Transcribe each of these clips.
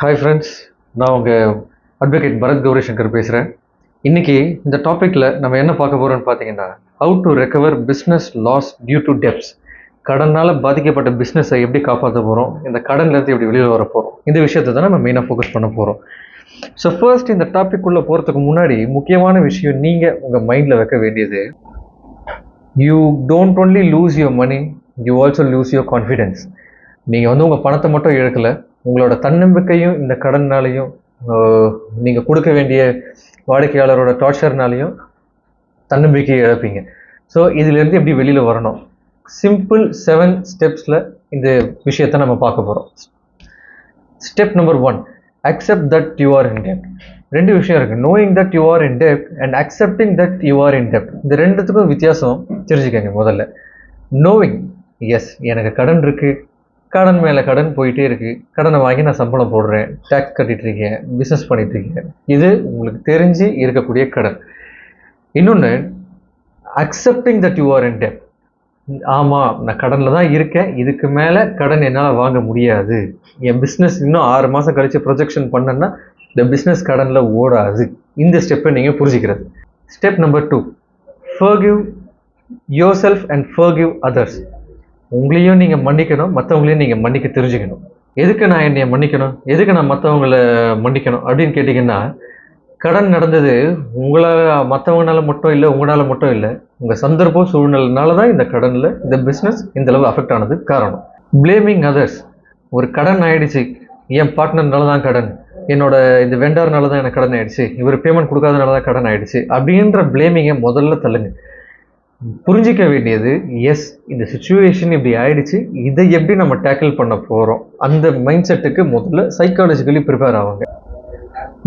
Hi friends, நான் உங்கள் advocate Bharat Gowri Shankar பேசுகிறேன். இன்றைக்கி இந்த டாப்பிக்கில் நம்ம என்ன பார்க்க போகிறோம்னு பார்த்தீங்கன்னா, how to recover business loss due to debts. கடனால் பாதிக்கப்பட்ட பிஸ்னஸை எப்படி காப்பாற்ற போகிறோம், இந்த கடன்லேருந்து எப்படி வெளியில் வர போகிறோம், இந்த விஷயத்தை தான் நம்ம மெயினாக ஃபோக்கஸ் பண்ண போகிறோம். ஸோ ஃபர்ஸ்ட் இந்த டாபிக்குள்ளே போகிறதுக்கு முன்னாடி முக்கியமான விஷயம் நீங்கள் உங்கள் மைண்டில் வைக்க வேண்டியது, you don't only lose your money, you also lose your confidence. நீங்கள் உங்கள் பணத்தை மட்டும் இழக்கலை, உங்களோட தன்னம்பிக்கையும் இந்த கடன்னாலையும் நீங்கள் கொடுக்க வேண்டிய வாடிக்கையாளரோட டார்ச்சர்னாலையும் தன்னம்பிக்கையை இழப்பீங்க. ஸோ இதிலேருந்து எப்படி வெளியில் வரணும், சிம்பிள் 7 ஸ்டெப்ஸில் இந்த விஷயத்தை நம்ம பார்க்க போகிறோம். Step number 1, accept that you are இன் டெப்ட். 2 விஷயம் இருக்குது, knowing that you are in dept and accepting that you are இன் டெப்ட். இந்த ரெண்டுத்துக்கும் வித்தியாசம் தெரிஞ்சுக்கங்க. முதல்ல நோவிங், எஸ் எனக்கு கடன் இருக்குது, கடன் மேலே கடன் போயிட்டே இருக்குது, கடனை வாங்கி நான் சம்பளம் போடுறேன், டேக்ஸ் கட்டிகிட்ருக்கேன், பிஸ்னஸ் பண்ணிகிட்ருக்கேன், இது உங்களுக்கு தெரிஞ்சு இருக்கக்கூடிய கடன். இன்னொன்று அக்செப்டிங் தட் யூ ஆர் இன் டெப்ட். ஆமாம் நான் கடனில் தான் இருக்கேன், இதுக்கு மேலே கடன் என்னால் வாங்க முடியாது, என் பிஸ்னஸ் இன்னும் 6 மாதம் கழித்து ப்ரொஜெக்ஷன் பண்ணேன்னா இந்த பிஸ்னஸ் கடனில் ஓடாது. இந்த ஸ்டெப்பை நீங்கள் புரிஞ்சுக்கிறது. Step number 2, forgive your self and forgive others. உங்களையும் நீங்கள் மன்னிக்கணும், மற்றவங்களையும் நீங்கள் மன்னிக்க தெரிஞ்சுக்கணும். எதுக்கு நான் என்னை மன்னிக்கணும், எதுக்கு நான் மற்றவங்கள மன்னிக்கணும் அப்படின்னு கேட்டிங்கன்னா, கடன் நடந்தது மற்றவங்களால மட்டும் இல்லை, உங்களால் மட்டும் இல்லை, உங்கள் சந்தர்ப்பம் சூழ்நிலைனால தான் இந்த கடனில் இந்த பிஸ்னஸ் இந்தளவு அஃபெக்ட் ஆனது காரணம். Blaming others. ஒரு கடன் ஆகிடுச்சு, என் பார்ட்னர்னால தான் கடன், என்னோட இந்த வெண்டார்னால தான் எனக்கு கடன் ஆகிடுச்சு, இவர் பேமெண்ட் கொடுக்காதனால தான் கடன் ஆகிடுச்சு அப்படின்ற பிளேமிங்கை முதல்ல தள்ளுங்க. புரிஞ்சிக்க வேண்டியது, எஸ் இந்த சுச்சுவேஷன் இப்படி ஆயிடுச்சு, இதை எப்படி நம்ம டேக்கிள் பண்ண போகிறோம், அந்த மைண்ட் செட்டுக்கு முதல்ல சைக்காலஜிக்கலி ப்ரிப்பேர் ஆவாங்க.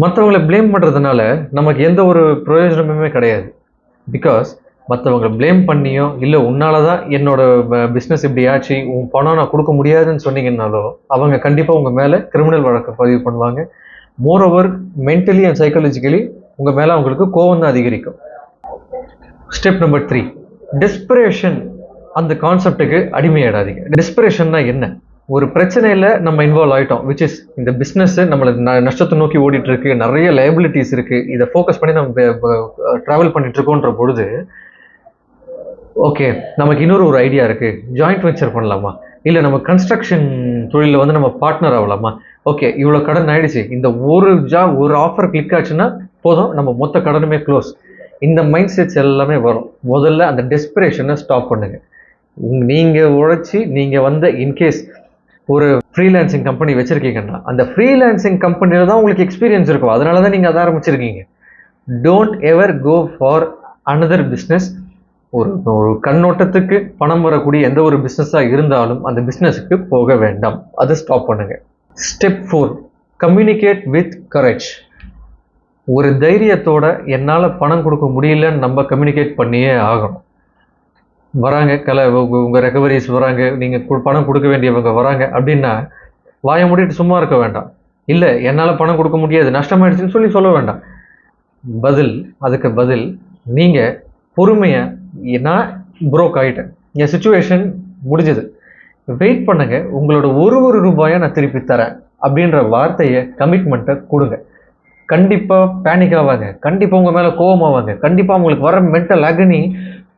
மற்றவங்களை ப்ளேம் பண்ணுறதுனால நமக்கு எந்த ஒரு பிரயோஜனமுமே கிடையாது. பிகாஸ் மற்றவங்களை ப்ளேம் பண்ணியோ இல்லை உன்னால தான் என்னோட பிஸ்னஸ் இப்படி ஆச்சு, உன் பணம் நான் கொடுக்க முடியாதுன்னு சொன்னீங்கன்னாலோ அவங்க கண்டிப்பாக உங்கள் மேலே கிரிமினல் வழக்கு பதிவு பண்ணுவாங்க. மோரோவர் மென்டலி அண்ட் சைக்காலஜிக்கலி உங்கள் மேலே அவங்களுக்கு கோவம் தான் அதிகரிக்கும். Step number 3, desperation. அந்த கான்செப்டுக்கு அடிமையாடாதீங்க. டெஸ்பரேஷன்னா என்ன, ஒரு பிரச்சனையில் நம்ம இன்வால்வ் ஆகிட்டோம், விச் இஸ் இந்த பிஸ்னஸ் நம்மளை நஷ்டத்தை நோக்கி ஓடிட்டுருக்கு, நிறைய லைபிலிட்டிஸ் இருக்குது, இதை ஃபோக்கஸ் பண்ணி நம்ம ட்ராவல் பண்ணிகிட்ருக்கோன்ற பொழுது, ஓகே நமக்கு இன்னொரு ஐடியா இருக்குது, ஜாயிண்ட் வெஞ்சர் பண்ணலாமா, இல்லை நம்ம கன்ஸ்ட்ரக்ஷன் தொழிலில் நம்ம பார்ட்னர் ஆகலாமா, ஓகே இவ்வளோ கடன் ஆகிடுச்சு, இந்த ஒரு ஆஃபர் கிளிக் ஆச்சுன்னா போதும், நம்ம மொத்த கடனுமே க்ளோஸ். இந்த மைண்ட் செட்ஸ் எல்லாமே வரும். முதல்ல அந்த டெஸ்பிரேஷனை ஸ்டாப் பண்ணுங்கள். நீங்கள் உழைச்சி நீங்கள் இன்கேஸ் ஒரு ஃப்ரீலான்சிங் கம்பெனி வச்சுருக்கீங்கன்னா அந்த ஃப்ரீலான்சிங் கம்பெனியில் தான் உங்களுக்கு எக்ஸ்பீரியன்ஸ் இருக்கும், அதனால தான் நீங்கள் அதை ஆரம்பிச்சிருக்கீங்க. Don't ever go for another business. ஒரு கண்ணோட்டத்துக்கு பணம் வரக்கூடிய எந்த ஒரு பிஸ்னஸாக இருந்தாலும் அந்த பிஸ்னஸுக்கு போக வேண்டாம், அதை ஸ்டாப் பண்ணுங்கள். Step 4, communicate with courage. ஒரு தைரியத்தோட என்னால் பணம் கொடுக்க முடியலன்னு நம்ம கம்யூனிகேட் பண்ணியே ஆகணும். வராங்க உங்கள் ரெக்கவரிஸ் வராங்க, நீங்கள் பணம் கொடுக்க வேண்டியவங்க வராங்க அப்படின்னா வாய மூடிட்டு சும்மா இருக்க வேண்டாம். இல்லை என்னால் பணம் கொடுக்க முடியாது, நஷ்டமாயிடுச்சுன்னு சொல்ல வேண்டாம். அதுக்கு பதில் நீங்கள் பொறுமையாக, நான் ப்ரோக் ஆகிட்டேன், என் சுச்சுவேஷன் முடிஞ்சது, வெயிட் பண்ணுங்க, உங்களோட ஒரு ரூபாயை நான் திருப்பி தரேன் அப்படின்ற வார்த்தையை, கமிட்மெண்ட்டை கொடுங்க. கண்டிப்பாக பேனிக் ஆவாங்க, கண்டிப்பாக உங்கள் மேலே கோவமாவாங்க, கண்டிப்பாக உங்களுக்கு வர மென்டல் அகனி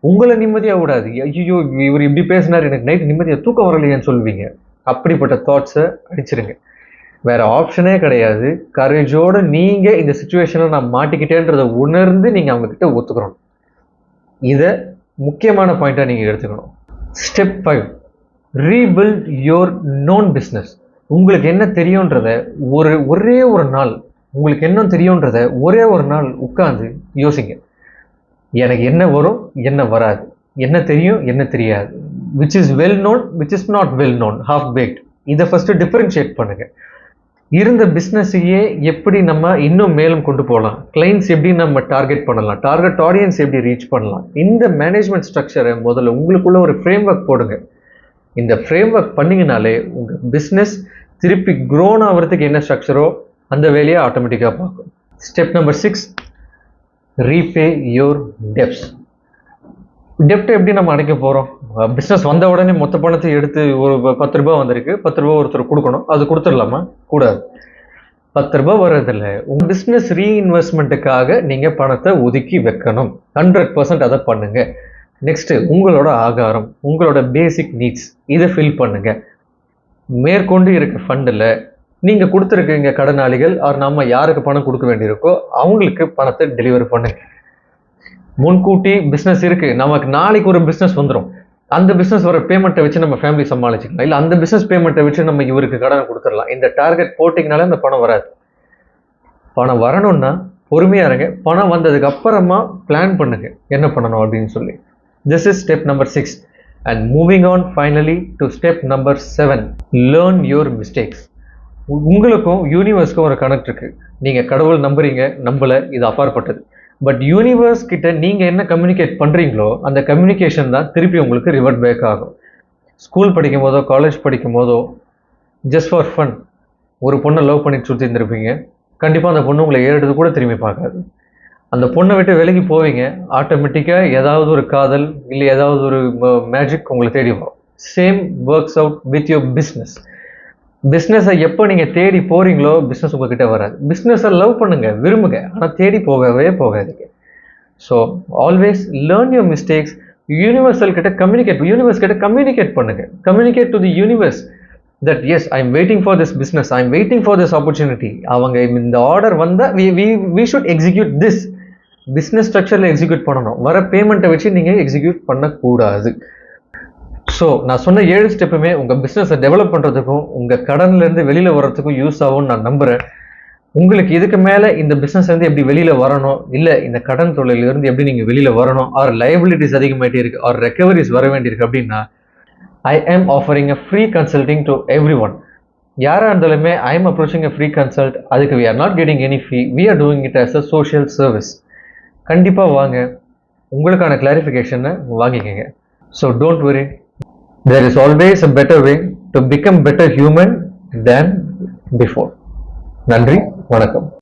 உங்களை நிம்மதியாக விடாது. ஐயோ இவர் இப்படி பேசினார், எனக்கு நைட்டு நிம்மதியாக தூக்கம் வரலையேன்னு சொல்லுவீங்க. அப்படிப்பட்ட தாட்ஸை அடிச்சிருங்க, வேறு ஆப்ஷனே கிடையாது. கரேஜோடு நீங்கள் இந்த சுச்சுவேஷனை நான் மாட்டிக்கிட்டேன்றதை உணர்ந்து நீங்கள் அவங்கக்கிட்ட ஒத்துக்கணும். இதை முக்கியமான பாயிண்ட்டாக நீங்கள் எடுத்துக்கணும். Step 5, rebuild your known business. உங்களுக்கு என்ன தெரியுன்றத ஒரே ஒரு நாள், உங்களுக்கு என்ன தெரியுன்றத ஒரே ஒரு நாள் உட்காந்து யோசிங்க. எனக்கு என்ன வரும், என்ன வராது, என்ன தெரியும், என்ன தெரியாது, which is well known, which is not well known, half fact. இதை ஃபஸ்ட்டு டிஃபரன்ஷியேட் பண்ணுங்கள். இருந்த பிஸ்னஸையே எப்படி நம்ம இன்னும் மேலும் கொண்டு போகலாம், கிளைண்ட்ஸ் எப்படி நம்ம டார்கெட் பண்ணலாம், டார்கெட் ஆடியன்ஸ் எப்படி ரீச் பண்ணலாம், இந்த மேனேஜ்மெண்ட் ஸ்ட்ரக்சரை முதல்ல உங்களுக்குள்ள ஒரு ஃப்ரேம் ஒர்க் போடுங்க. இந்த ஃப்ரேம் ஒர்க் பண்ணிங்கனாலே உங்கள் பிஸ்னஸ் திருப்பி க்ரோன் ஆகிறதுக்கு என்ன ஸ்ட்ரக்சரோ அந்த வேலையை ஆட்டோமேட்டிக்காக பார்க்கும். Step number 6, repay your debts. டெப்ட் எப்படி நம்ம அடைக்க போகிறோம்? பிஸ்னஸ் வந்த உடனே மொத்த பணத்தை எடுத்து ஒரு 10 ரூபா வந்திருக்கு, 10 ரூபா ஒருத்தர் கொடுக்கணும், அது கொடுத்துடலாமா? கூடாது. 10 ரூபாய் வர்றதில்ல. உங்க பிசினஸ் ரீஇன்வெஸ்ட்மெண்ட்டுக்காக நீங்க பணத்தை ஒதுக்கி வைக்கணும். 100% அதை பண்ணுங்க. நெக்ஸ்ட், உங்களோட ஆகாரம், உங்களோட பேசிக் நீட்ஸ் இதை ஃபில் பண்ணுங்க. மேற்கொண்டு இருக்க ஃபண்டில் நீங்க கொடுத்துருக்கீங்க கடனாளிகள் ஆர் நம்ம யாருக்கு பணம் கொடுக்க வேண்டியிருக்கோ அவங்களுக்கு பணத்தை டெலிவரி பண்ணுங்க. முன்கூட்டி பிஸ்னஸ் இருக்கு, நமக்கு நாளைக்கு ஒரு பிஸ்னஸ் வந்துடும், அந்த பிஸ்னஸ் வர பேமெண்ட்டை வச்சு நம்ம ஃபேமிலி சமாளிச்சுக்கலாம். இல்லை அந்த பிஸ்னஸ் பேமெண்ட்டை வச்சு நம்ம இவருக்கு கடனை கொடுத்துடலாம். இந்த டார்கெட் போட்டிங்கனாலே அந்த பணம் வராது. பணம் வரணும்னா பொறுமையாக இருங்க. பணம் வந்ததுக்கு அப்புறமா பிளான் பண்ணுங்க என்ன பண்ணணும் அப்படின்னு சொல்லி. This is step number 6. And moving on finally to step number 7. Learn your mistakes. உங்களுக்கும் யூனிவர்ஸ்க்கும் ஒரு கனெக்ட் இருக்குது. நீங்கள் கடவுள் நம்புறீங்க, நம்பலை, இது அப்பாற்பட்டது. பட் யூனிவர்ஸ் கிட்ட நீங்கள் என்ன கம்யூனிகேட் பண்ணுறீங்களோ அந்த கம்யூனிகேஷன் தான் திருப்பி உங்களுக்கு ரிவர்ட் பேக் ஆகும். ஸ்கூல் படிக்கும் போதோ காலேஜ் படிக்கும் போதோ ஜஸ்ட் ஃபார் ஃபன் ஒரு பொண்ணை லவ் பண்ணிட்டு சுற்றி இருந்திருப்பீங்க. கண்டிப்பாக அந்த பொண்ணு உங்களை ஏறெடுத்து கூட திரும்பி பார்க்காது. அந்த பொண்ணை விட்டு விலகி போவீங்க, ஆட்டோமேட்டிக்காக ஏதாவது ஒரு காதல் இல்லை ஏதாவது ஒரு மேஜிக் உங்களை தேடி வரும். Same works out with your business. பிஸ்னஸை எப்போ நீங்கள் தேடி போகிறீங்களோ பிஸ்னஸ் உங்ககிட்ட வராது. பிஸ்னஸை லவ் பண்ணுங்க, விரும்புங்க, ஆனால் தேடி போகவே போகாதீங்க. So always learn your mistakes. Universe கிட்ட கம்யூனிகேட் பண்ணுங்க. Communicate to the universe that yes, I am waiting for this business, I am waiting for this opportunity. அவங்க இந்த ஆர்டர் வந்தால் we should execute this. Business ஸ்ட்ரக்சரில் execute பண்ணணும். வர பேமெண்ட்டை வச்சு நீங்கள் எக்ஸிக்யூட் பண்ணக்கூடாது. ஸோ நான் சொன்ன 7 ஸ்டெப்புமே உங்கள் பிஸ்னஸை டெவலப் பண்ணுறதுக்கும் உங்கள் கடன்லேருந்து வெளியில் வர்றதுக்கும் யூஸ் ஆகும்னு நான் நம்புகிறேன். உங்களுக்கு இதுக்கு மேலே இந்த பிஸ்னஸ்லேருந்து எப்படி வெளியில் வரணும், இல்லை இந்த கடன் தொழிலிருந்து எப்படி நீங்கள் வெளியில் வரணும், ஆர் லைபிலிட்டிஸ் அதிகமாகிட்டே இருக்குது, ஆர் ரெக்கவரிஸ் வர வேண்டியிருக்கு அப்படின்னா I am offering a free consulting to everyone. யாராக இருந்தாலுமே I am approaching a free consult. அதுக்கு we are not getting any fee. We are doing it as a social service. கண்டிப்பாக வாங்க, உங்களுக்கான கிளாரிஃபிகேஷனை வாங்கிக்கங்க. So don't worry. There is always a better way to become better human than before. நன்றி, வணக்கம்.